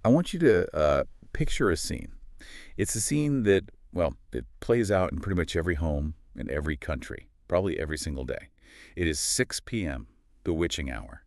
I want you to picture a scene. It's a scene that, well, it plays out in pretty much every home in every country, probably every single day. It is 6 p.m., the witching hour.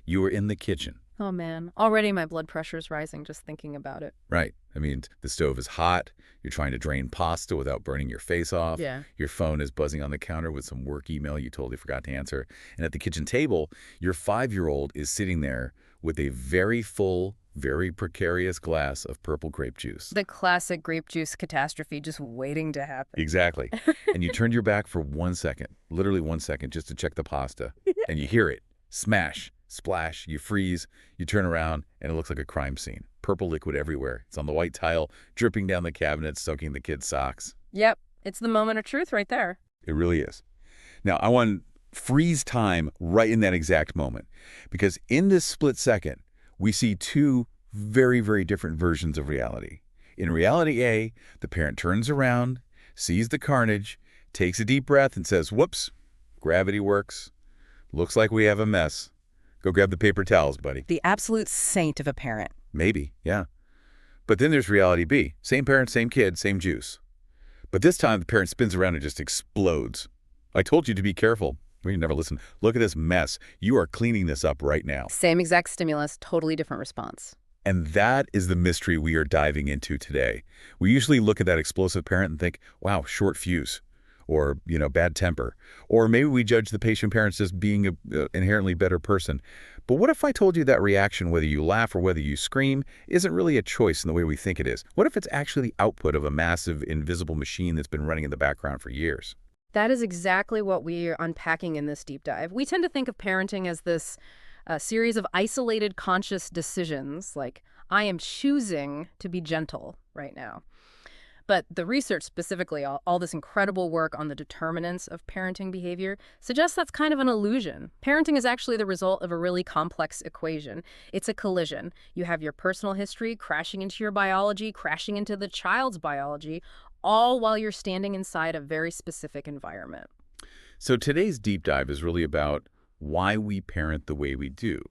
You are in the kitchen. Oh man, already my blood pressure's rising just thinking about it. Right. I mean, the stove is hot. You're trying to drain pasta without burning your face off. Yeah. Your phone is buzzing on the counter with some work email you totally forgot to answer. And at the kitchen table, your 5-year-old is sitting there with a very full, very precarious glass of purple grape juice. The classic grape juice catastrophe just waiting to happen. Exactly. And you turned your back for 1 second, literally 1 second, just to check the pasta. And you hear it. Smash, splash, you freeze, you turn around, and it looks like a crime scene. Purple liquid everywhere. It's on the white tile, dripping down the cabinet, soaking the kids' socks. Yep, it's the moment of truth right there. It really is. Now, I want to freeze time right in that exact moment, because in this split second, we see two very, very different versions of reality. In reality A, the parent turns around, sees the carnage, takes a deep breath, and says, whoops, gravity works. Looks like we have a mess. Go grab the paper towels, buddy. The absolute saint of a parent. Maybe, yeah. But then there's reality B. Same parent, same kid, same juice. But this time, the parent spins around and just explodes. I told you to be careful. Well, you never listen. Look at this mess. You are cleaning this up right now. Same exact stimulus, totally different response. And that is the mystery we are diving into today. We usually look at that explosive parent and think, wow, short fuse, or, bad temper. Or maybe we judge the patient parents as being an inherently better person. But what if I told you that reaction, whether you laugh or whether you scream, isn't really a choice in the way we think it is? What if it's actually the output of a massive, invisible machine that's been running in the background for years? That is exactly what we are unpacking in this deep dive. We tend to think of parenting as this series of isolated conscious decisions, like, I am choosing to be gentle right now. But the research specifically, all this incredible work on the determinants of parenting behavior, suggests that's kind of an illusion. Parenting is actually the result of a really complex equation. It's a collision. You have your personal history crashing into your biology, crashing into the child's biology, all while you're standing inside a very specific environment. So today's deep dive is really about why we parent the way we do.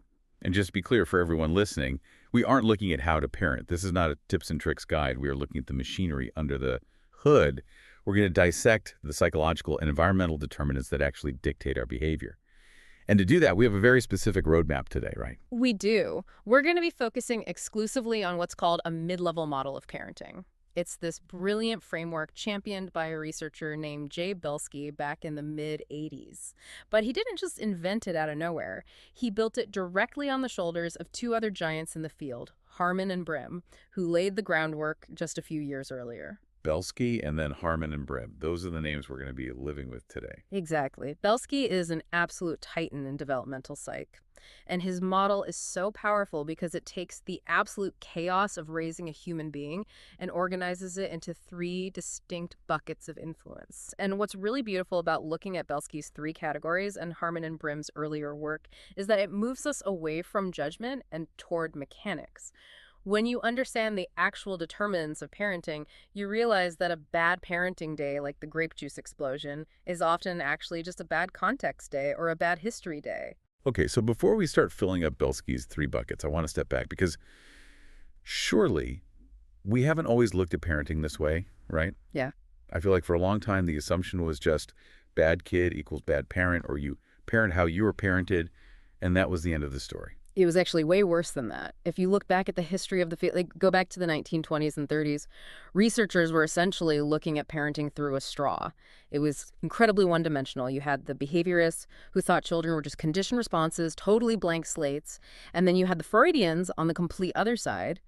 And just to be clear for everyone listening, we aren't looking at how to parent. This is not a tips and tricks guide. We are looking at the machinery under the hood. We're going to dissect the psychological and environmental determinants that actually dictate our behavior. And to do that, we have a very specific roadmap today, right? We do. We're going to be focusing exclusively on what's called a mid-level model of parenting. It's this brilliant framework championed by a researcher named Belsky back in the mid-'80s. But he didn't just invent it out of nowhere. He built it directly on the shoulders of two other giants in the field, Harman and Brim, who laid the groundwork just a few years earlier. Belsky and then Harman and Brim. Those are the names we're going to be living with today. Exactly. Belsky is an absolute titan in developmental psych. And his model is so powerful because it takes the absolute chaos of raising a human being and organizes it into 3 distinct buckets of influence. And what's really beautiful about looking at Belsky's 3 categories and Harman and Brim's earlier work is that it moves us away from judgment and toward mechanics. When you understand the actual determinants of parenting, you realize that a bad parenting day, like the grape juice explosion, is often actually just a bad context day or a bad history day. Okay, so before we start filling up Belsky's 3 buckets, I want to step back because surely we haven't always looked at parenting this way, right? Yeah. I feel like for a long time the assumption was just bad kid equals bad parent, or you parent how you were parented, and that was the end of the story. It was actually way worse than that. If you look back at the history of the field, like go back to the 1920s and 30s, researchers were essentially looking at parenting through a straw. It was incredibly one-dimensional. You had the behaviorists who thought children were just conditioned responses, totally blank slates, and then you had the Freudians on the complete other side.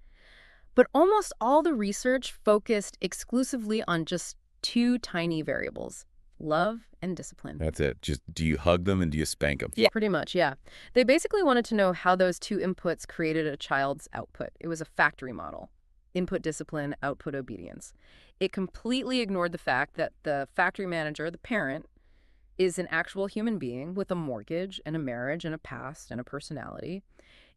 But almost all the research focused exclusively on just 2 tiny variables: love and discipline. That's it. Just do you hug them and do you spank them? Yeah, pretty much, yeah. They basically wanted to know how those 2 inputs created a child's output. It was a factory model: input discipline, output obedience. It completely ignored the fact that the factory manager, the parent, is an actual human being with a mortgage and a marriage and a past and a personality.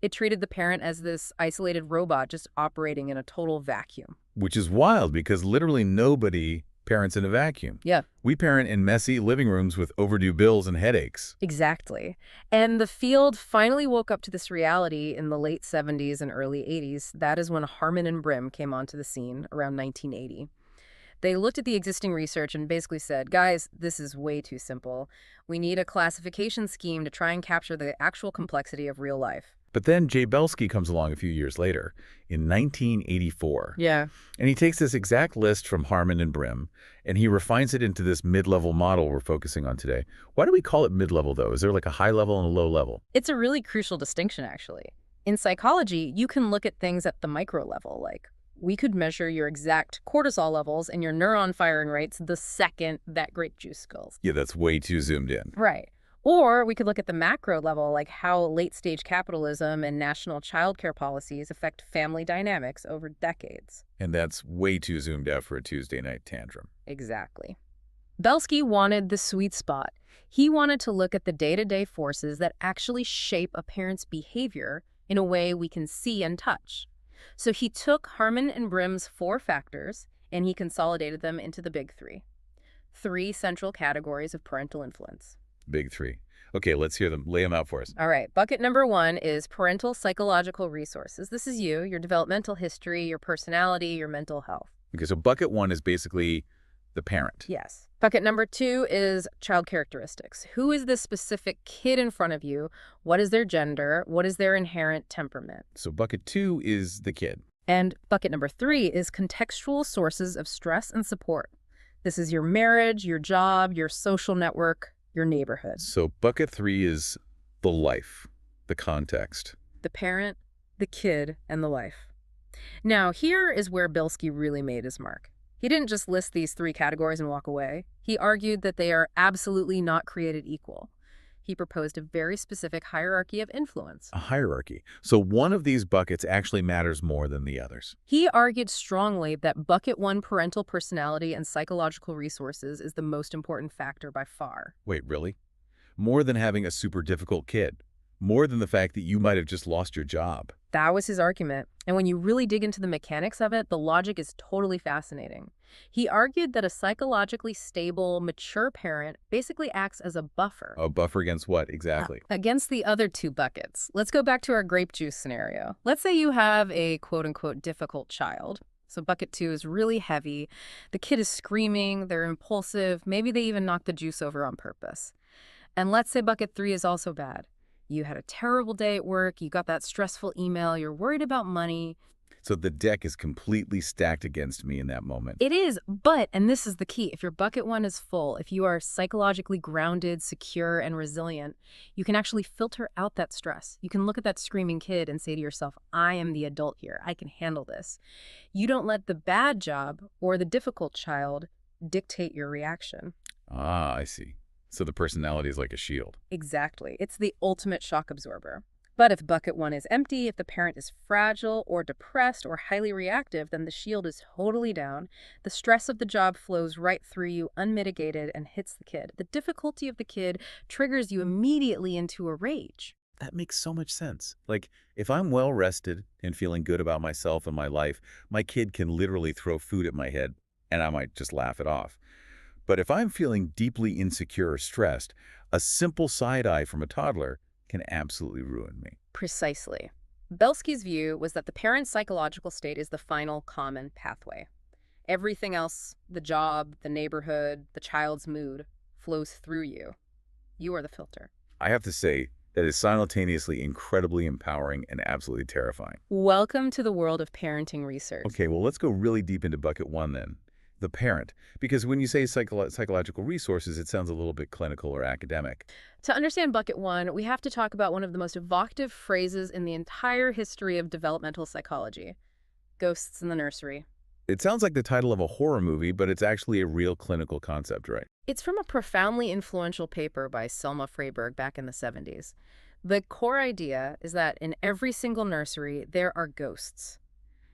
It treated the parent as this isolated robot just operating in a total vacuum. Which is wild because literally nobody parents in a vacuum. Yeah. We parent in messy living rooms with overdue bills and headaches. Exactly. And the field finally woke up to this reality in the late 70s and early 80s. That is when Harman and Brim came onto the scene around 1980. They looked at the existing research and basically said, guys, this is way too simple. We need a classification scheme to try and capture the actual complexity of real life. But then Belsky comes along a few years later, in 1984. Yeah. And he takes this exact list from Harman and Brim, and he refines it into this mid-level model we're focusing on today. Why do we call it mid-level, though? Is there like a high level and a low level? It's a really crucial distinction, actually. In psychology, you can look at things at the micro level, like we could measure your exact cortisol levels and your neuron firing rates the second that grape juice spills. Yeah, that's way too zoomed in. Right. Or we could look at the macro level, like how late-stage capitalism and national childcare policies affect family dynamics over decades. And that's way too zoomed out for a Tuesday night tantrum. Exactly. Belsky wanted the sweet spot. He wanted to look at the day-to-day forces that actually shape a parent's behavior in a way we can see and touch. So he took Harman and Brim's 4 factors and he consolidated them into the big 3. 3 central categories of parental influence. Big 3. Okay, let's hear them. Lay them out for us. All right. Bucket number 1 is parental psychological resources. This is you, your developmental history, your personality, your mental health. Okay, so bucket 1 is basically the parent. Yes. Bucket number 2 is child characteristics. Who is this specific kid in front of you? What is their gender? What is their inherent temperament? So bucket 2 is the kid. And bucket number 3 is contextual sources of stress and support. This is your marriage, your job, your social network, your neighborhood. So bucket 3 is the life, the context. The parent, the kid, and the life. Now, here is where Belsky really made his mark. He didn't just list these 3 categories and walk away. He argued that they are absolutely not created equal. He proposed a very specific hierarchy of influence. A hierarchy. So one of these buckets actually matters more than the others. He argued strongly that bucket 1, parental personality and psychological resources, is the most important factor by far. Wait, really? More than having a super difficult kid? More than the fact that you might have just lost your job? That was his argument. And when you really dig into the mechanics of it, the logic is totally fascinating. He argued that a psychologically stable, mature parent basically acts as a buffer. A buffer against what, exactly? Against the other 2 buckets. Let's go back to our grape juice scenario. Let's say you have a quote-unquote difficult child. So bucket 2 is really heavy. The kid is screaming, they're impulsive, maybe they even knock the juice over on purpose. And let's say bucket 3 is also bad. You had a terrible day at work, you got that stressful email, you're worried about money. So the deck is completely stacked against me in that moment. It is, but, and this is the key, if your bucket 1 is full, if you are psychologically grounded, secure, and resilient, you can actually filter out that stress. You can look at that screaming kid and say to yourself, I am the adult here, I can handle this. You don't let the bad job or the difficult child dictate your reaction. Ah, I see. So the personality is like a shield. Exactly. It's the ultimate shock absorber. But if bucket 1 is empty, if the parent is fragile or depressed or highly reactive, then the shield is totally down. The stress of the job flows right through you unmitigated and hits the kid. The difficulty of the kid triggers you immediately into a rage. That makes so much sense. Like, if I'm well rested and feeling good about myself and my life, my kid can literally throw food at my head and I might just laugh it off. But if I'm feeling deeply insecure or stressed, a simple side eye from a toddler can absolutely ruin me. Precisely. Belsky's view was that the parent's psychological state is the final common pathway. Everything else, the job, the neighborhood, the child's mood, flows through you. You are the filter. I have to say, that is simultaneously incredibly empowering and absolutely terrifying. Welcome to the world of parenting research. Okay, well, let's go really deep into bucket 1 then. The parent. Because when you say psychological resources, it sounds a little bit clinical or academic. To understand bucket 1, we have to talk about one of the most evocative phrases in the entire history of developmental psychology. Ghosts in the nursery. It sounds like the title of a horror movie, but it's actually a real clinical concept, right? It's from a profoundly influential paper by Selma Freyberg back in the 70s. The core idea is that in every single nursery, there are ghosts.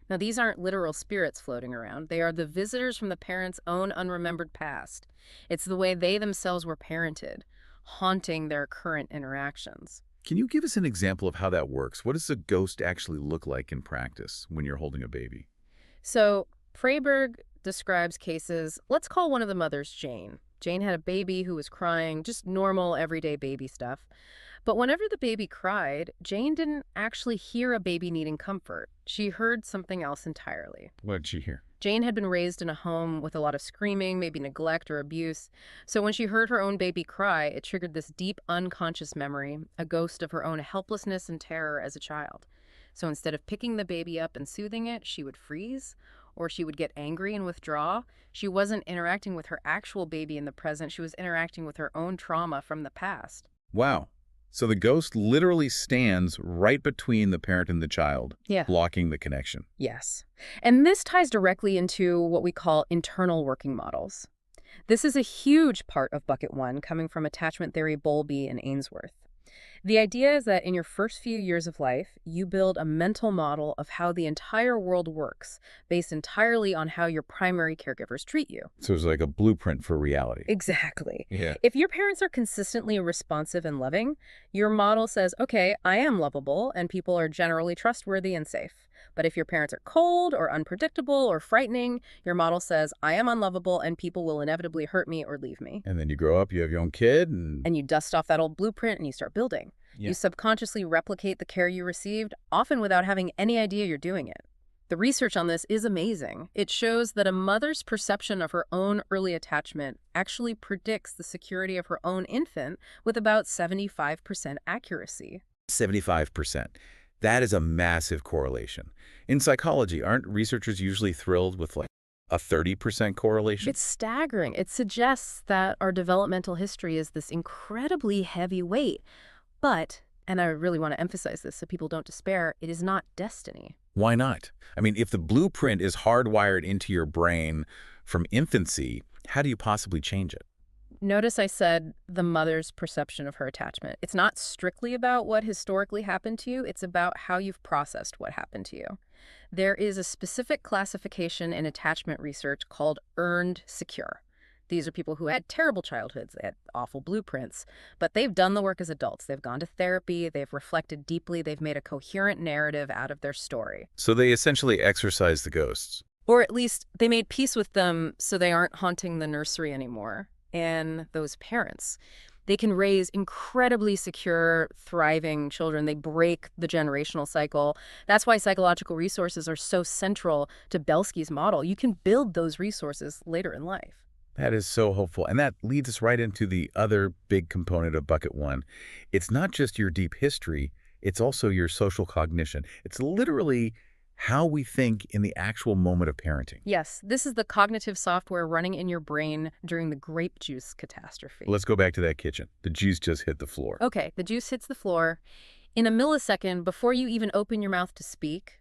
Now, these aren't literal spirits floating around. They are the visitors from the parent's own unremembered past. It's the way they themselves were parented, haunting their current interactions. Can you give us an example of how that works? What does a ghost actually look like in practice when you're holding a baby? So, Freyberg describes cases. Let's call one of the mothers Jane. Jane had a baby who was crying, just normal, everyday baby stuff. But whenever the baby cried, Jane didn't actually hear a baby needing comfort. She heard something else entirely. What did she hear? Jane had been raised in a home with a lot of screaming, maybe neglect or abuse. So when she heard her own baby cry, it triggered this deep unconscious memory, a ghost of her own helplessness and terror as a child. So instead of picking the baby up and soothing it, she would freeze, or she would get angry and withdraw. She wasn't interacting with her actual baby in the present. She was interacting with her own trauma from the past. Wow. So the ghost literally stands right between the parent and the child, Yeah. blocking the connection. Yes. And this ties directly into what we call internal working models. This is a huge part of bucket one, coming from attachment theory, Bowlby and Ainsworth. The idea is that in your first few years of life, you build a mental model of how the entire world works, based entirely on how your primary caregivers treat you. So it's like a blueprint for reality. Exactly. Yeah. If your parents are consistently responsive and loving, your model says, okay, I am lovable and people are generally trustworthy and safe. But if your parents are cold or unpredictable or frightening, your model says, I am unlovable and people will inevitably hurt me or leave me. And then you grow up, you have your own kid, and And you dust off that old blueprint and you start building. Yeah. You subconsciously replicate the care you received, often without having any idea you're doing it. The research on this is amazing. It shows that a mother's perception of her own early attachment actually predicts the security of her own infant with about 75% accuracy. 75%. That is a massive correlation. In psychology, aren't researchers usually thrilled with like a 30% correlation? It's staggering. It suggests that our developmental history is this incredibly heavy weight. But, and I really want to emphasize this so people don't despair, it is not destiny. Why not? I mean, if the blueprint is hardwired into your brain from infancy, how do you possibly change it? Notice I said the mother's perception of her attachment. It's not strictly about what historically happened to you. It's about how you've processed what happened to you. There is a specific classification in attachment research called earned secure. These are people who had terrible childhoods, they had awful blueprints, but they've done the work as adults. They've gone to therapy, they've reflected deeply, they've made a coherent narrative out of their story. So they essentially exorcise the ghosts. Or at least they made peace with them so they aren't haunting the nursery anymore. And those parents, they can raise incredibly secure, thriving children. They break the generational cycle. That's why psychological resources are so central to Belsky's model. You can build those resources later in life. That is so hopeful. And that leads us right into the other big component of bucket one. It's not just your deep history, it's also your social cognition. It's literally how we think in the actual moment of parenting. Yes, this is the cognitive software running in your brain during the grape juice catastrophe. Let's go back to that kitchen. The juice just hit the floor. Okay, the juice hits the floor. In a millisecond, before you even open your mouth to speak,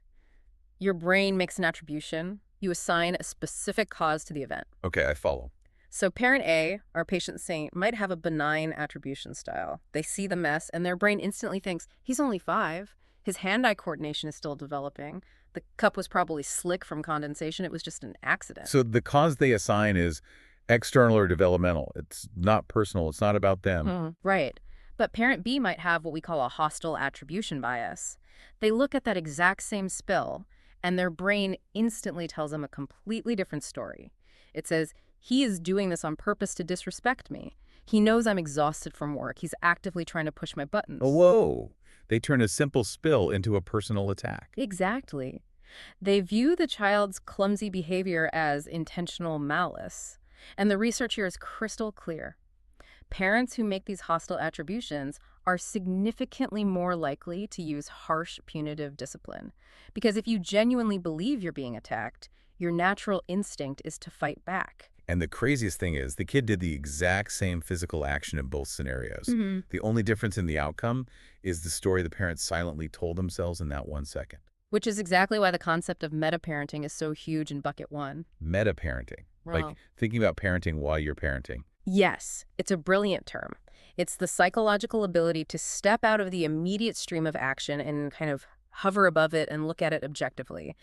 your brain makes an attribution. You assign a specific cause to the event. Okay, I follow. So parent A, our patient saint, might have a benign attribution style. They see the mess and their brain instantly thinks, he's only 5. His hand-eye coordination is still developing. The cup was probably slick from condensation. It was just an accident. So the cause they assign is external or developmental. It's not personal. It's not about them. Right. But parent B might have what we call a hostile attribution bias. They look at that exact same spill, and their brain instantly tells them a completely different story. It says, he is doing this on purpose to disrespect me. He knows I'm exhausted from work. He's actively trying to push my buttons. Oh, whoa. They turn a simple spill into a personal attack. Exactly. They view the child's clumsy behavior as intentional malice. And the research here is crystal clear. Parents who make these hostile attributions are significantly more likely to use harsh punitive discipline. Because if you genuinely believe you're being attacked, your natural instinct is to fight back. And the craziest thing is the kid did the exact same physical action in both scenarios. The only difference in the outcome is the story the parents silently told themselves in that 1 second. Which is exactly why the concept of meta-parenting is so huge in bucket one. Meta-parenting. Like thinking about parenting while you're parenting. Yes, it's a brilliant term. It's the psychological ability to step out of the immediate stream of action and kind of hover above it and look at it objectively.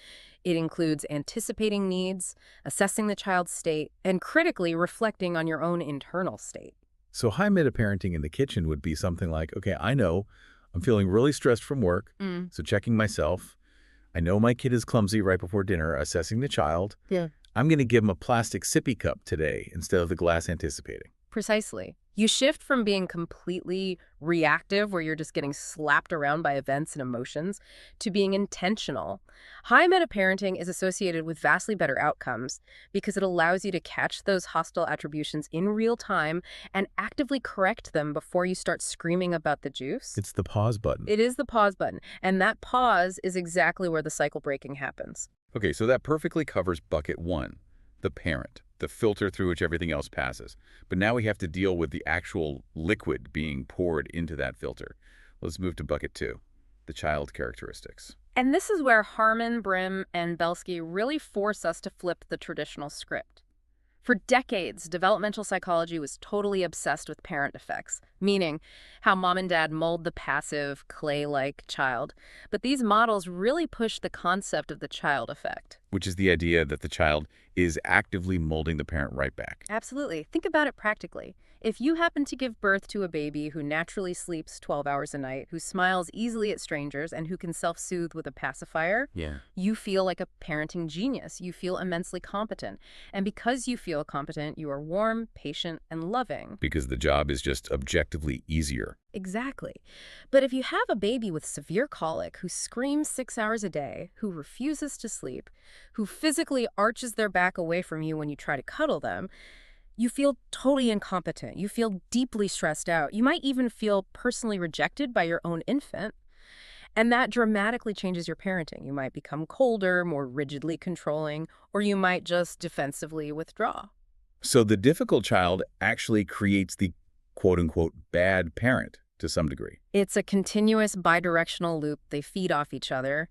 It includes anticipating needs, assessing the child's state, and critically reflecting on your own internal state. So high meta-parenting in the kitchen would be something like, okay, I know I'm feeling really stressed from work, so checking myself. I know my kid is clumsy right before dinner, assessing the child. Yeah. I'm going to give them a plastic sippy cup today instead of the glass anticipating. Precisely. You shift from being completely reactive, where you're just getting slapped around by events and emotions, to being intentional. High meta-parenting is associated with vastly better outcomes because it allows you to catch those hostile attributions in real time and actively correct them before you start screaming about the juice. It's the pause button. It is the pause button, and that pause is exactly where the cycle breaking happens. Okay, so that perfectly covers bucket one, the parent, the filter through which everything else passes. But now we have to deal with the actual liquid being poured into that filter. Let's move to bucket two, the child characteristics. And this is where Harman, Brim, and Belsky really force us to flip the traditional script. For decades, developmental psychology was totally obsessed with parent effects, meaning how mom and dad mold the passive, clay-like child. But these models really push the concept of the child effect. Which is the idea that the child is actively molding the parent right back. Absolutely. Think about it practically. If you happen to give birth to a baby who naturally sleeps 12 hours a night, who smiles easily at strangers, and who can self-soothe with a pacifier, you feel like a parenting genius. You feel immensely competent. And because you feel competent, you are warm, patient, and loving. Because the job is just objectively easier. Exactly. But if you have a baby with severe colic who screams 6 hours a day, who refuses to sleep, who physically arches their back away from you when you try to cuddle them, you feel totally incompetent. You feel deeply stressed out. You might even feel personally rejected by your own infant. And that dramatically changes your parenting. You might become colder, more rigidly controlling, or you might just defensively withdraw. So the difficult child actually creates the quote-unquote bad parent to some degree. It's a continuous bidirectional loop. They feed off each other.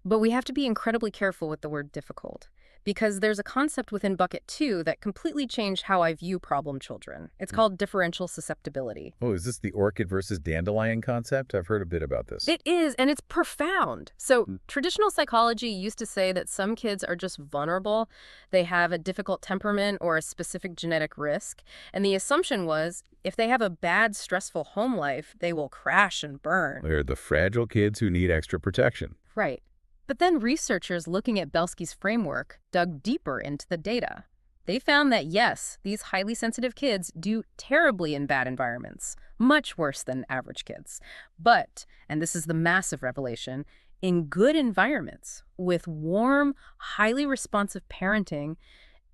But we have to be incredibly careful with the word difficult, because there's a concept within bucket two that completely changed how I view problem children. It's called differential susceptibility. Oh, is this the orchid versus dandelion concept? I've heard a bit about this. It is, and it's profound. So traditional psychology used to say that some kids are just vulnerable. They have a difficult temperament or a specific genetic risk. And the assumption was if they have a bad, stressful home life, they will crash and burn. They're the fragile kids who need extra protection. Right. But then researchers looking at Belsky's framework dug deeper into the data. They found that, yes, these highly sensitive kids do terribly in bad environments, much worse than average kids. But, and this is the massive revelation, in good environments, with warm, highly responsive parenting,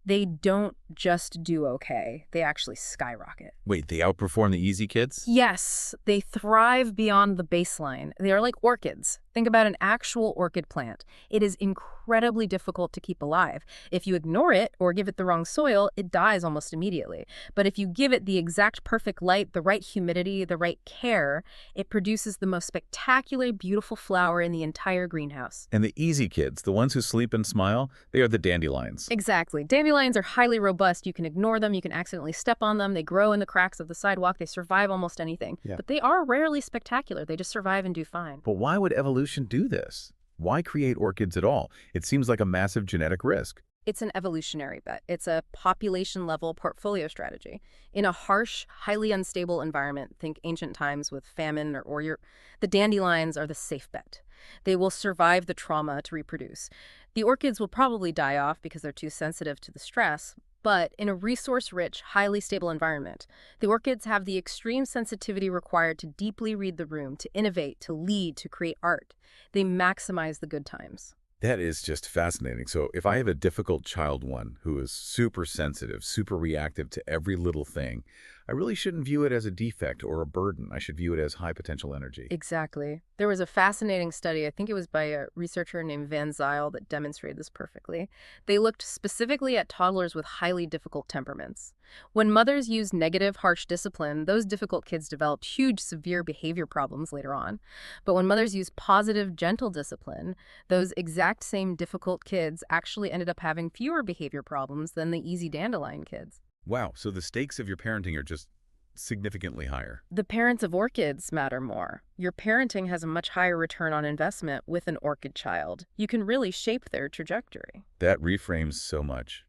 they don't just do okay. They actually skyrocket. Wait, they outperform the easy kids? Yes, they thrive beyond the baseline. They are like orchids. Think about an actual orchid plant. It is incredibly difficult to keep alive. If you ignore it or give it the wrong soil, it dies almost immediately. But if you give it the exact perfect light, the right humidity, the right care, it produces the most spectacular, beautiful flower in the entire greenhouse. And the easy kids, the ones who sleep and smile, they are the dandelions. Exactly. Dandelions are highly robust. You can ignore them. You can accidentally step on them. They grow in the cracks of the sidewalk. They survive almost anything. But they are rarely spectacular. They just survive and do fine. But why would evolution do this? Why create orchids at all? It seems like a massive genetic risk. It's an evolutionary bet. It's a population-level portfolio strategy. In a harsh, highly unstable environment, think ancient times with famine the dandelions are the safe bet. They will survive the trauma to reproduce. The orchids will probably die off because they're too sensitive to the stress, but in a resource-rich, highly stable environment, the orchids have the extreme sensitivity required to deeply read the room, to innovate, to lead, to create art. They maximize the good times. That is just fascinating. So if I have a difficult child one who is super sensitive, super reactive to every little thing, I really shouldn't view it as a defect or a burden. I should view it as high potential energy. Exactly. There was a fascinating study, I think it was by a researcher named Van Zyl, that demonstrated this perfectly. They looked specifically at toddlers with highly difficult temperaments. When mothers used negative, harsh discipline, those difficult kids developed huge, severe behavior problems later on. But when mothers used positive, gentle discipline, those exact same difficult kids actually ended up having fewer behavior problems than the easy dandelion kids. Wow, so the stakes of your parenting are just significantly higher. The parents of orchids matter more. Your parenting has a much higher return on investment with an orchid child. You can really shape their trajectory. That reframes so much.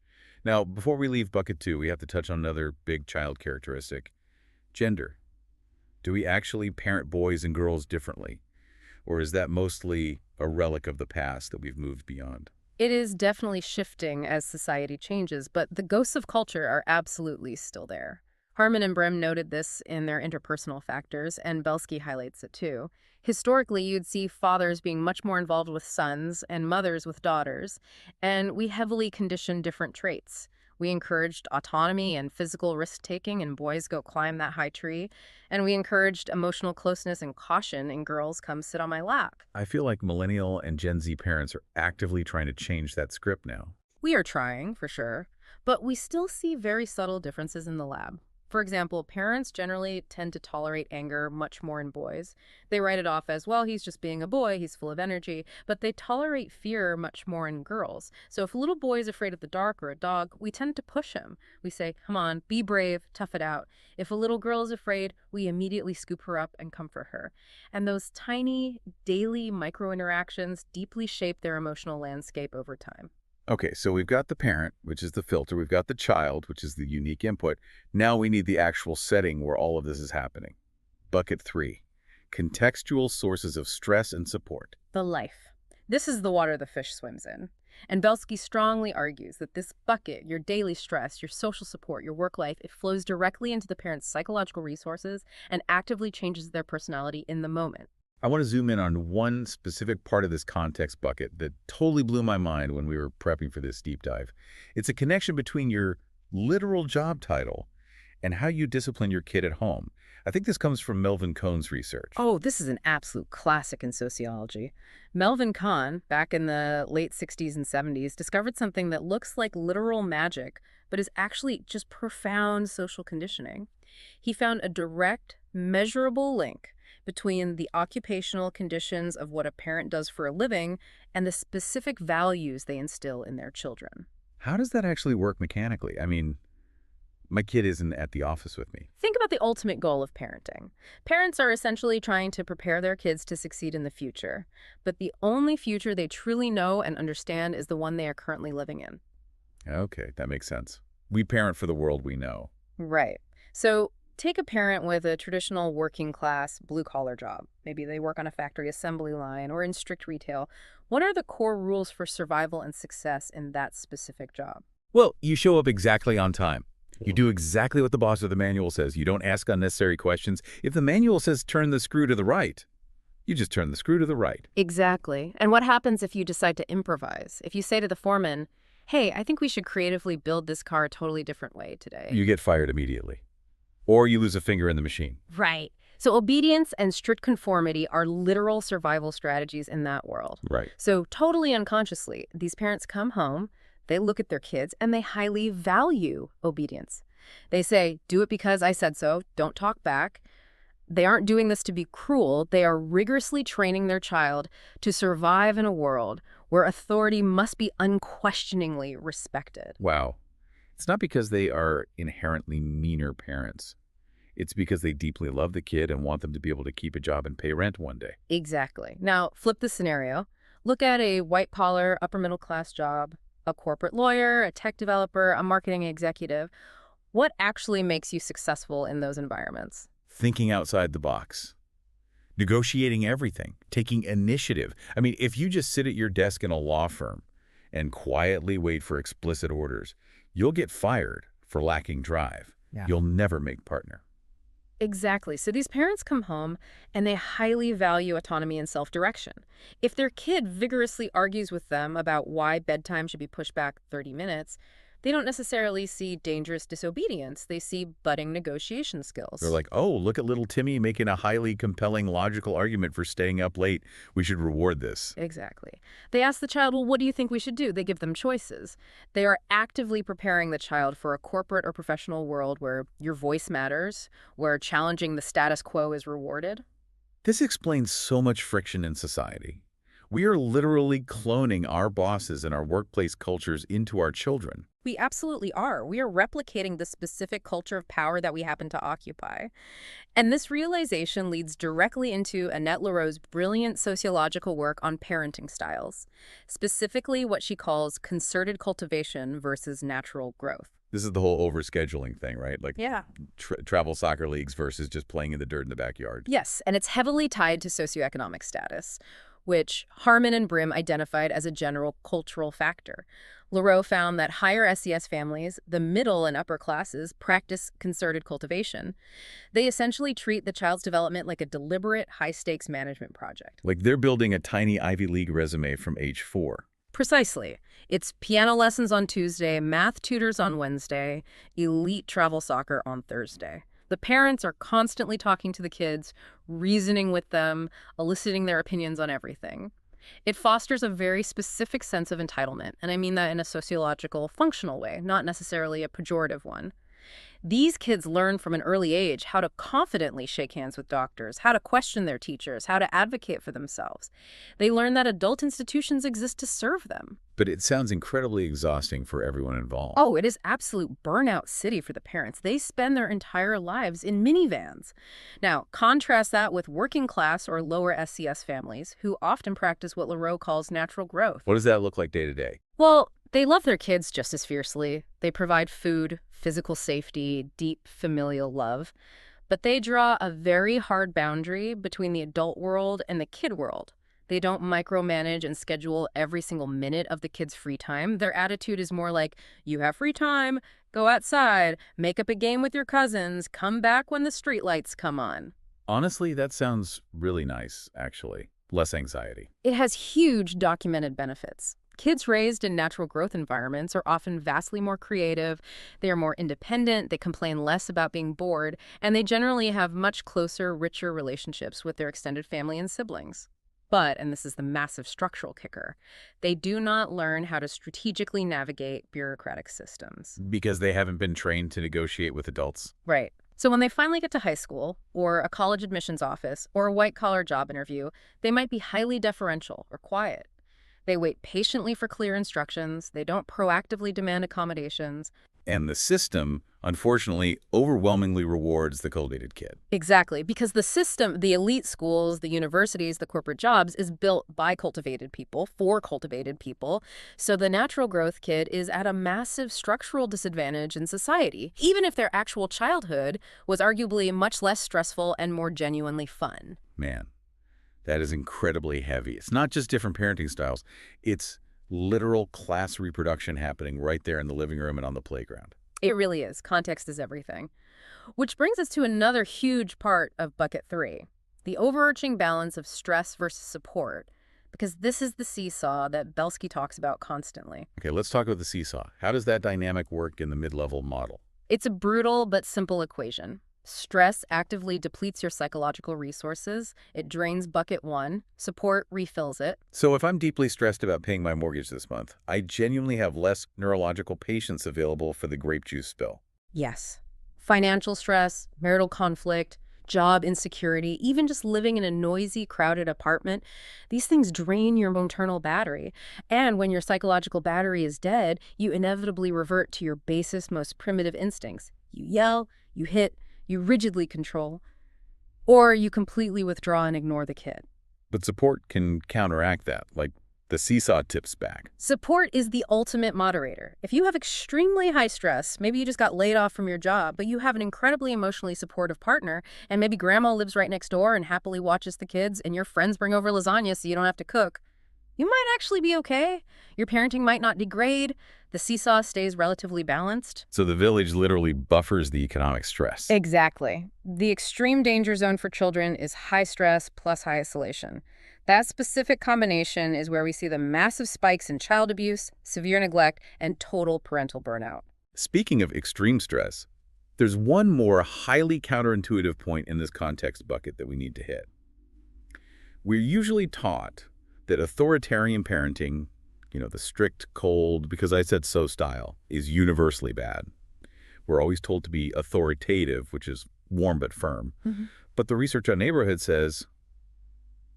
Now, before we leave bucket two, we have to touch on another big child characteristic, gender. Do we actually parent boys and girls differently? Or is that mostly a relic of the past that we've moved beyond? It is definitely shifting as society changes, but the ghosts of culture are absolutely still there. Harman and Brehm noted this in their interpersonal factors, and Belsky highlights it too. Historically, you'd see fathers being much more involved with sons and mothers with daughters, and we heavily conditioned different traits. We encouraged autonomy and physical risk-taking, and boys go climb that high tree, and we encouraged emotional closeness and caution, and girls come sit on my lap. I feel like millennial and Gen Z parents are actively trying to change that script now. We are trying, for sure, but we still see very subtle differences in the lab. For example, parents generally tend to tolerate anger much more in boys. They write it off as, well, he's just being a boy, he's full of energy, but they tolerate fear much more in girls. So if a little boy is afraid of the dark or a dog, we tend to push him. We say, come on, be brave, tough it out. If a little girl is afraid, we immediately scoop her up and comfort her. And those tiny, daily micro-interactions deeply shape their emotional landscape over time. Okay, so we've got the parent, which is the filter. We've got the child, which is the unique input. Now we need the actual setting where all of this is happening. Bucket 3, contextual sources of stress and support. The life. This is the water the fish swims in. And Belsky strongly argues that this bucket, your daily stress, your social support, your work life, it flows directly into the parent's psychological resources and actively changes their personality in the moment. I want to zoom in on one specific part of this context bucket that totally blew my mind when we were prepping for this deep dive. It's a connection between your literal job title and how you discipline your kid at home. I think this comes from Melvin Cohn's research. Oh, this is an absolute classic in sociology. Melvin Cohn, back in the late 60s and 70s, discovered something that looks like literal magic, but is actually just profound social conditioning. He found a direct, measurable link between the occupational conditions of what a parent does for a living and the specific values they instill in their children. How does that actually work mechanically? I mean, my kid isn't at the office with me. Think about the ultimate goal of parenting. Parents are essentially trying to prepare their kids to succeed in the future, but the only future they truly know and understand is the one they are currently living in. Okay, that makes sense. We parent for the world we know. Right. So take a parent with a traditional working class blue-collar job. Maybe they work on a factory assembly line or in strict retail. What are the core rules for survival and success in that specific job? Well, you show up exactly on time. You do exactly what the boss or the manual says. You don't ask unnecessary questions. If the manual says turn the screw to the right, you just turn the screw to the right. Exactly. And what happens if you decide to improvise? If you say to the foreman, hey, I think we should creatively build this car a totally different way today. You get fired immediately. Or you lose a finger in the machine. Right. So obedience and strict conformity are literal survival strategies in that world. Right. So totally unconsciously, these parents come home, they look at their kids, and they highly value obedience. They say, do it because I said so, don't talk back. They aren't doing this to be cruel. They are rigorously training their child to survive in a world where authority must be unquestioningly respected. Wow. It's not because they are inherently meaner parents. It's because they deeply love the kid and want them to be able to keep a job and pay rent one day. Exactly. Now, flip the scenario. Look at a white-collar, upper-middle-class job, a corporate lawyer, a tech developer, a marketing executive. What actually makes you successful in those environments? Thinking outside the box. Negotiating everything. Taking initiative. I mean, if you just sit at your desk in a law firm and quietly wait for explicit orders, you'll get fired for lacking drive. Yeah. You'll never make partner. Exactly. So these parents come home and they highly value autonomy and self-direction. If their kid vigorously argues with them about why bedtime should be pushed back 30 minutes, they don't necessarily see dangerous disobedience. They see budding negotiation skills. They're like, oh, look at little Timmy making a highly compelling logical argument for staying up late. We should reward this. Exactly. They ask the child, well, what do you think we should do? They give them choices. They are actively preparing the child for a corporate or professional world where your voice matters, where challenging the status quo is rewarded. This explains so much friction in society. We are literally cloning our bosses and our workplace cultures into our children. We absolutely are. We are replicating the specific culture of power that we happen to occupy. And this realization leads directly into Annette Lareau's brilliant sociological work on parenting styles, specifically what she calls concerted cultivation versus natural growth. This is the whole overscheduling thing, right? Like Yeah. travel soccer leagues versus just playing in the dirt in the backyard. Yes, and it's heavily tied to socioeconomic status. which Harmon and Brim identified as a general cultural factor. Leroux found that higher SES families, the middle and upper classes, practice concerted cultivation. They essentially treat the child's development like a deliberate, high-stakes management project. Like they're building a tiny Ivy League resume from age 4. Precisely. It's piano lessons on Tuesday, math tutors on Wednesday, elite travel soccer on Thursday. The parents are constantly talking to the kids, reasoning with them, eliciting their opinions on everything. It fosters a very specific sense of entitlement, and I mean that in a sociological, functional way, not necessarily a pejorative one. These kids learn from an early age how to confidently shake hands with doctors, how to question their teachers, how to advocate for themselves. They learn that adult institutions exist to serve them. But it sounds incredibly exhausting for everyone involved. Oh, it is absolute burnout city for the parents. They spend their entire lives in minivans. Now, contrast that with working class or lower SES families who often practice what Leroux calls natural growth. What does that look like day to day? Well, they love their kids just as fiercely. They provide food, physical safety, deep familial love. But they draw a very hard boundary between the adult world and the kid world. They don't micromanage and schedule every single minute of the kid's free time. Their attitude is more like, you have free time, go outside, make up a game with your cousins, come back when the streetlights come on. Honestly, that sounds really nice, actually. Less anxiety. It has huge documented benefits. Kids raised in natural growth environments are often vastly more creative, they are more independent, they complain less about being bored, and they generally have much closer, richer relationships with their extended family and siblings. But, and this is the massive structural kicker, they do not learn how to strategically navigate bureaucratic systems. Because they haven't been trained to negotiate with adults. Right. So when they finally get to high school, or a college admissions office, or a white-collar job interview, they might be highly deferential or quiet. They wait patiently for clear instructions. They don't proactively demand accommodations. And the system, unfortunately, overwhelmingly rewards the cultivated kid. Exactly, because the system, the elite schools, the universities, the corporate jobs, is built by cultivated people, for cultivated people. So the natural growth kid is at a massive structural disadvantage in society, even if their actual childhood was arguably much less stressful and more genuinely fun. Man, that is incredibly heavy. It's not just different parenting styles. It's literal class reproduction happening right there in the living room and on the playground. It really is. Context is everything. Which brings us to another huge part of bucket 3, the overarching balance of stress versus support, because this is the seesaw that Belsky talks about constantly. Okay, let's talk about the seesaw. How does that dynamic work in the mid-level model? It's a brutal but simple equation. Stress actively depletes your psychological resources. It drains bucket 1. Support refills it. So if I'm deeply stressed about paying my mortgage this month, I genuinely have less neurological patience available for the grape juice spill. Yes. Financial stress, marital conflict, job insecurity, even just living in a noisy, crowded apartment, these things drain your internal battery. And when your psychological battery is dead, you inevitably revert to your basest, most primitive instincts. You yell, you hit, you rigidly control, or you completely withdraw and ignore the kid. But support can counteract that, like the seesaw tips back. Support is the ultimate moderator. If you have extremely high stress, maybe you just got laid off from your job, but you have an incredibly emotionally supportive partner, and maybe grandma lives right next door and happily watches the kids, and your friends bring over lasagna so you don't have to cook, you might actually be okay. Your parenting might not degrade. The seesaw stays relatively balanced. So the village literally buffers the economic stress. Exactly. The extreme danger zone for children is high stress plus high isolation. That specific combination is where we see the massive spikes in child abuse, severe neglect, and total parental burnout. Speaking of extreme stress, there's one more highly counterintuitive point in this context bucket that we need to hit. We're usually taught that authoritarian parenting, the strict, cold, because I said so style, is universally bad. We're always told to be authoritative, which is warm but firm. But the research on neighborhood says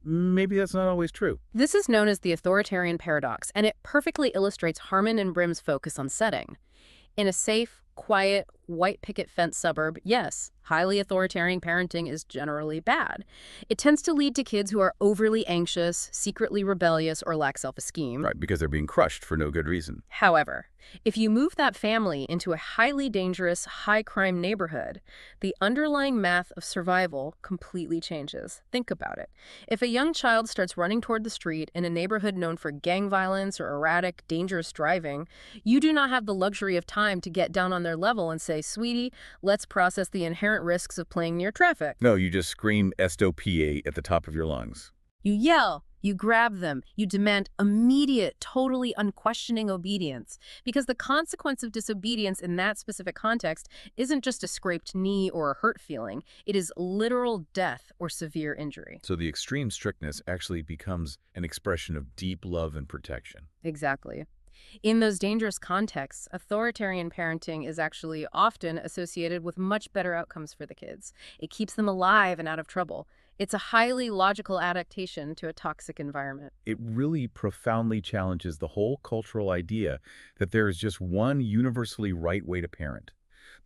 maybe that's not always true. This is known as the authoritarian paradox, and it perfectly illustrates Harmon and Brim's focus on setting. In a safe, quiet, white picket fence suburb, yes, highly authoritarian parenting is generally bad. It tends to lead to kids who are overly anxious, secretly rebellious, or lack self-esteem. Right, because they're being crushed for no good reason. However, if you move that family into a highly dangerous, high-crime neighborhood, the underlying math of survival completely changes. Think about it. If a young child starts running toward the street in a neighborhood known for gang violence or erratic, dangerous driving, you do not have the luxury of time to get down on their level and say, "Sweetie, let's process the inherent risks of playing near traffic." No, you just scream SOPA at the top of your lungs. You yell, you grab them, you demand immediate, totally unquestioning obedience, because the consequence of disobedience in that specific context isn't just a scraped knee or a hurt feeling. It is literal death or severe injury. So the extreme strictness actually becomes an expression of deep love and protection. Exactly. In those dangerous contexts, authoritarian parenting is actually often associated with much better outcomes for the kids. It keeps them alive and out of trouble. It's a highly logical adaptation to a toxic environment. It really profoundly challenges the whole cultural idea that there is just one universally right way to parent.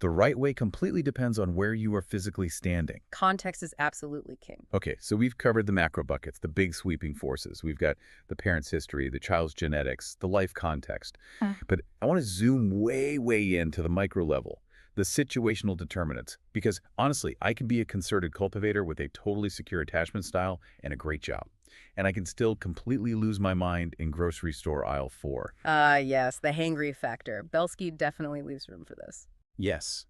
The right way completely depends on where you are physically standing. Context is absolutely king. Okay, so we've covered the macro buckets, the big sweeping forces. We've got the parent's history, the child's genetics, the life context. But I want to zoom way into the micro level, the situational determinants, because honestly, I can be a concerted cultivator with a totally secure attachment style and a great job. And I can still completely lose my mind in grocery store aisle 4. Yes, the hangry factor. Belsky definitely leaves room for this. Yes,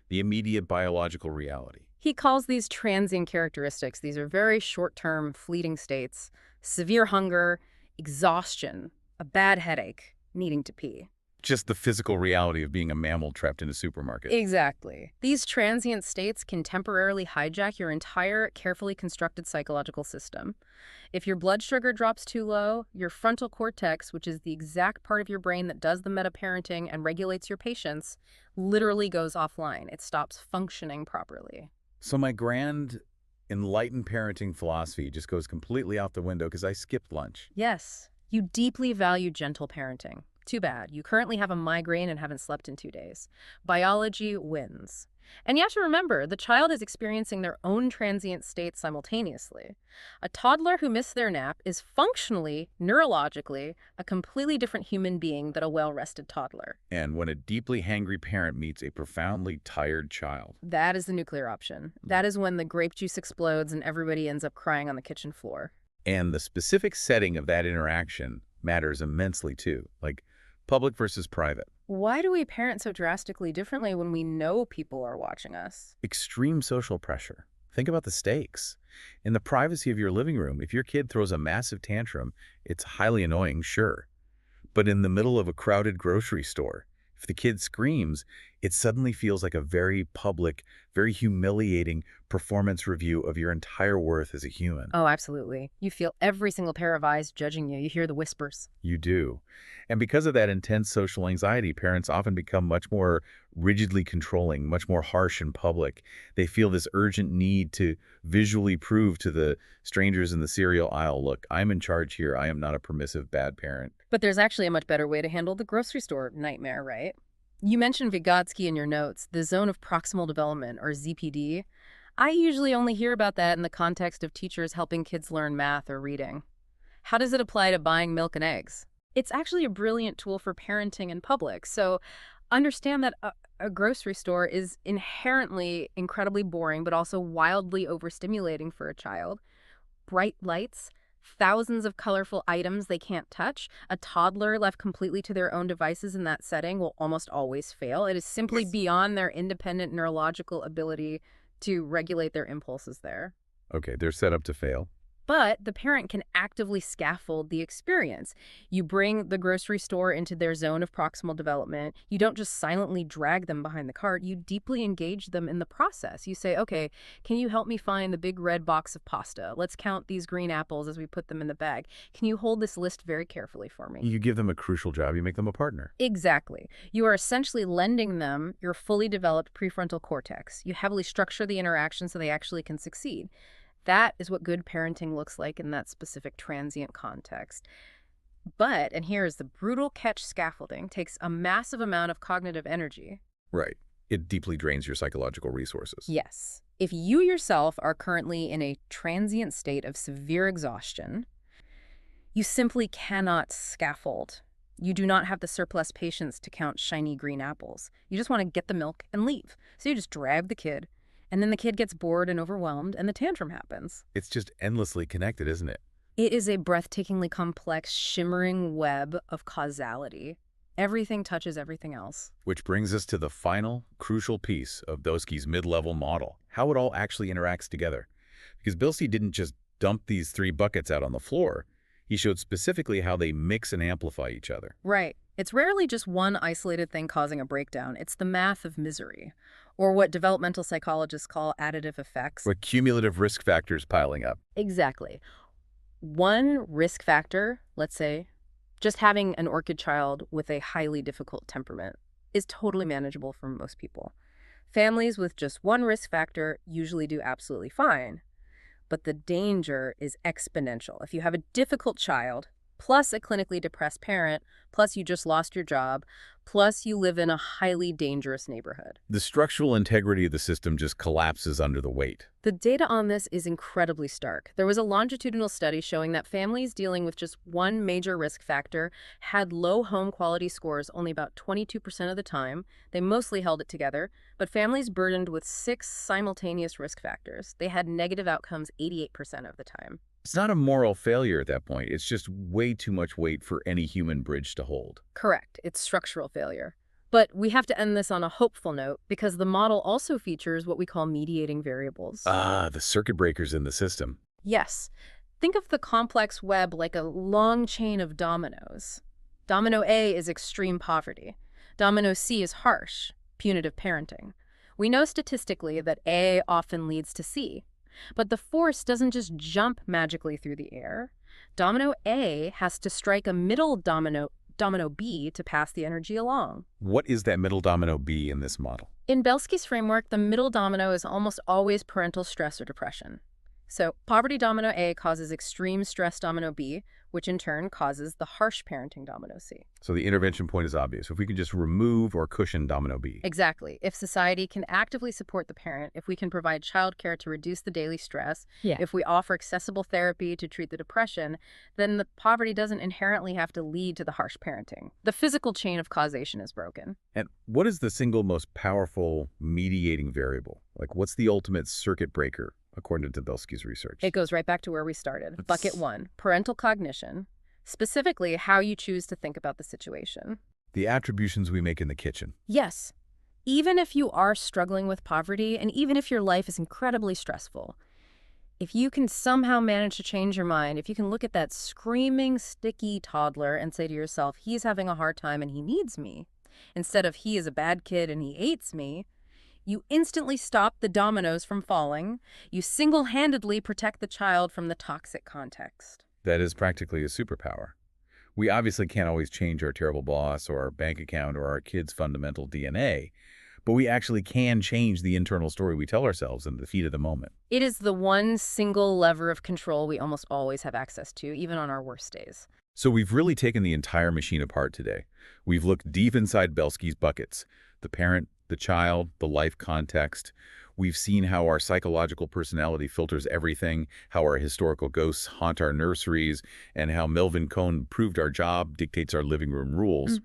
the immediate biological reality. He calls these transient characteristics. These are very short-term, fleeting states. Severe hunger, exhaustion, a bad headache, needing to pee. Just the physical reality of being a mammal trapped in a supermarket. Exactly. These transient states can temporarily hijack your entire carefully constructed psychological system. If your blood sugar drops too low, your frontal cortex, which is the exact part of your brain that does the meta-parenting and regulates your patience, literally goes offline. It stops functioning properly. So my grand enlightened parenting philosophy just goes completely out the window because I skipped lunch. Yes, you deeply value gentle parenting. Too bad. You currently have a migraine and haven't slept in 2 days. Biology wins. And you have to remember, the child is experiencing their own transient state simultaneously. A toddler who missed their nap is functionally, neurologically, a completely different human being than a well-rested toddler. And when a deeply hangry parent meets a profoundly tired child. That is the nuclear option. That is when the grape juice explodes and everybody ends up crying on the kitchen floor. And the specific setting of that interaction matters immensely too, like public versus private. Why do we parent so drastically differently when we know people are watching us? Extreme social pressure. Think about the stakes. In the privacy of your living room, if your kid throws a massive tantrum, it's highly annoying, sure. But in the middle of a crowded grocery store, if the kid screams, it suddenly feels like a very public, very humiliating performance review of your entire worth as a human. Oh, absolutely. You feel every single pair of eyes judging you. You hear the whispers. You do. And because of that intense social anxiety, parents often become much more rigidly controlling, much more harsh in public. They feel this urgent need to visually prove to the strangers in the cereal aisle, look, I'm in charge here. I am not a permissive bad parent. But there's actually a much better way to handle the grocery store nightmare, right? You mentioned Vygotsky in your notes, the zone of proximal development, or ZPD. I usually only hear about that in the context of teachers helping kids learn math or reading. How does it apply to buying milk and eggs? It's actually a brilliant tool for parenting in public. So understand that a grocery store is inherently incredibly boring, but also wildly overstimulating for a child. Bright lights, thousands of colorful items they can't touch. A toddler left completely to their own devices in that setting will almost always fail. It is simply beyond their independent neurological ability to regulate their impulses there. Okay, they're set up to fail. But the parent can actively scaffold the experience. You bring the grocery store into their zone of proximal development. You don't just silently drag them behind the cart. You deeply engage them in the process. You say, okay, can you help me find the big red box of pasta? Let's count these green apples as we put them in the bag. Can you hold this list very carefully for me? You give them a crucial job. You make them a partner. Exactly. You are essentially lending them your fully developed prefrontal cortex. You heavily structure the interaction so they actually can succeed. That is what good parenting looks like in that specific transient context. But, and here is the brutal catch, scaffolding takes a massive amount of cognitive energy. Right. It deeply drains your psychological resources. Yes. If you yourself are currently in a transient state of severe exhaustion, you simply cannot scaffold. You do not have the surplus patience to count shiny green apples. You just want to get the milk and leave. So you just drag the kid, and then the kid gets bored and overwhelmed, and the tantrum happens. It's just endlessly connected, isn't it? It is a breathtakingly complex, shimmering web of causality. Everything touches everything else. Which brings us to the final, crucial piece of Belsky's mid-level model, how it all actually interacts together. Because Belsky didn't just dump these three buckets out on the floor. He showed specifically how they mix and amplify each other. Right. It's rarely just one isolated thing causing a breakdown. It's the math of misery, or what developmental psychologists call additive effects. With cumulative risk factors piling up. Exactly. One risk factor, let's say, just having an orchid child with a highly difficult temperament, is totally manageable for most people. Families with just one risk factor usually do absolutely fine. But the danger is exponential. If you have a difficult child, plus a clinically depressed parent, plus you just lost your job, plus you live in a highly dangerous neighborhood. The structural integrity of the system just collapses under the weight. The data on this is incredibly stark. There was a longitudinal study showing that families dealing with just one major risk factor had low home quality scores only about 22% of the time. They mostly held it together. But families burdened with 6 simultaneous risk factors, they had negative outcomes 88% of the time. It's not a moral failure at that point. It's just way too much weight for any human bridge to hold. Correct. It's structural failure. But we have to end this on a hopeful note because the model also features what we call mediating variables. The circuit breakers in the system. Yes. Think of the complex web like a long chain of dominoes. Domino A is extreme poverty. Domino C is harsh, punitive parenting. We know statistically that A often leads to C. But the force doesn't just jump magically through the air. Domino A has to strike a middle domino B to pass the energy along. What is that middle domino B in this model? In Belsky's framework, the middle domino is almost always parental stress or depression. So poverty domino A causes extreme stress domino B, which in turn causes the harsh parenting domino C. So the intervention point is obvious. If we can just remove or cushion domino B. Exactly. If society can actively support the parent, if we can provide childcare to reduce the daily stress, if we offer accessible therapy to treat the depression, then the poverty doesn't inherently have to lead to the harsh parenting. The physical chain of causation is broken. And what is the single most powerful mediating variable? Like, what's the ultimate circuit breaker, according to Belsky's research? It goes right back to where we started. Bucket 1, parental cognition, specifically how you choose to think about the situation. The attributions we make in the kitchen. Yes. Even if you are struggling with poverty, and even if your life is incredibly stressful, if you can somehow manage to change your mind, if you can look at that screaming, sticky toddler and say to yourself, he's having a hard time and he needs me, instead of he is a bad kid and he hates me, you instantly stop the dominoes from falling. You single-handedly protect the child from the toxic context. That is practically a superpower. We obviously can't always change our terrible boss or our bank account or our kids' fundamental DNA, but we actually can change the internal story we tell ourselves in the heat of the moment. It is the one single lever of control we almost always have access to, even on our worst days. So we've really taken the entire machine apart today. We've looked deep inside Belsky's buckets, the parent, the child, the life context. We've seen how our psychological personality filters everything, how our historical ghosts haunt our nurseries, and how Melvin Cohn proved our job dictates our living room rules.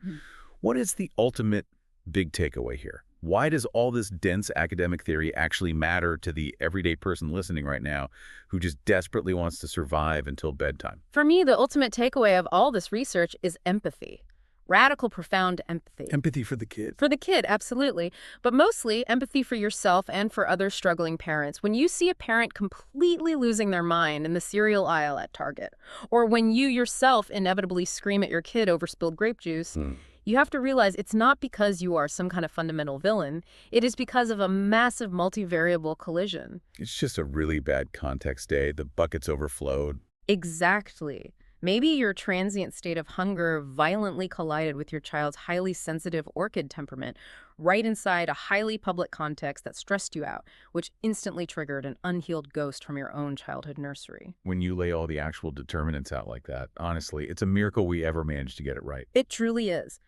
What is the ultimate big takeaway here? Why does all this dense academic theory actually matter to the everyday person listening right now who just desperately wants to survive until bedtime? For me, the ultimate takeaway of all this research is empathy. Radical, profound empathy. Empathy for the kid. For the kid, absolutely. But mostly empathy for yourself and for other struggling parents. When you see a parent completely losing their mind in the cereal aisle at Target, or when you yourself inevitably scream at your kid over spilled grape juice, you have to realize it's not because you are some kind of fundamental villain. It is because of a massive multivariable collision. It's just a really bad context day. The buckets overflowed. Exactly. Maybe your transient state of hunger violently collided with your child's highly sensitive orchid temperament right inside a highly public context that stressed you out, which instantly triggered an unhealed ghost from your own childhood nursery. When you lay all the actual determinants out like that, honestly, it's a miracle we ever managed to get it right. It truly is.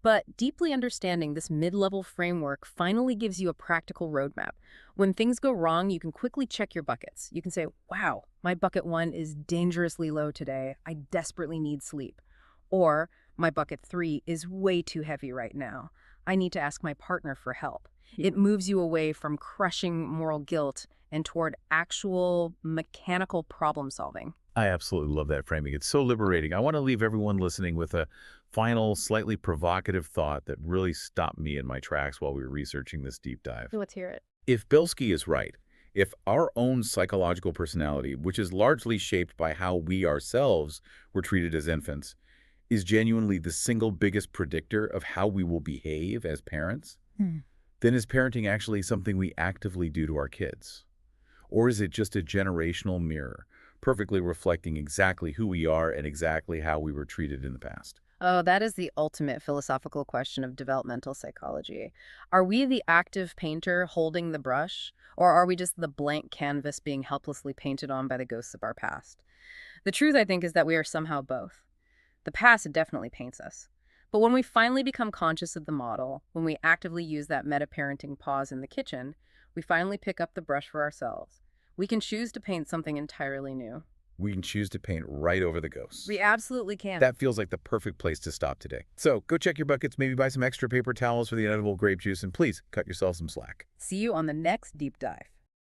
But deeply understanding this mid-level framework finally gives you a practical roadmap. When things go wrong, you can quickly check your buckets. You can say, wow, my bucket 1 is dangerously low today. I desperately need sleep. Or, my bucket 3 is way too heavy right now. I need to ask my partner for help. It moves you away from crushing moral guilt and toward actual mechanical problem solving. I absolutely love that framing. It's so liberating. I want to leave everyone listening with a final, slightly provocative thought that really stopped me in my tracks while we were researching this deep dive. Let's hear it. If Belsky is right, if our own psychological personality, which is largely shaped by how we ourselves were treated as infants, is genuinely the single biggest predictor of how we will behave as parents, then is parenting actually something we actively do to our kids? Or is it just a generational mirror, perfectly reflecting exactly who we are and exactly how we were treated in the past? Oh, that is the ultimate philosophical question of developmental psychology. Are we the active painter holding the brush, or are we just the blank canvas being helplessly painted on by the ghosts of our past? The truth, I think, is that we are somehow both. The past definitely paints us. But when we finally become conscious of the model, when we actively use that meta-parenting pause in the kitchen, we finally pick up the brush for ourselves. We can choose to paint something entirely new. We can choose to paint right over the ghosts. We absolutely can. That feels like the perfect place to stop today. So go check your buckets, maybe buy some extra paper towels for the inevitable grape juice, and please cut yourself some slack. See you on the next deep dive.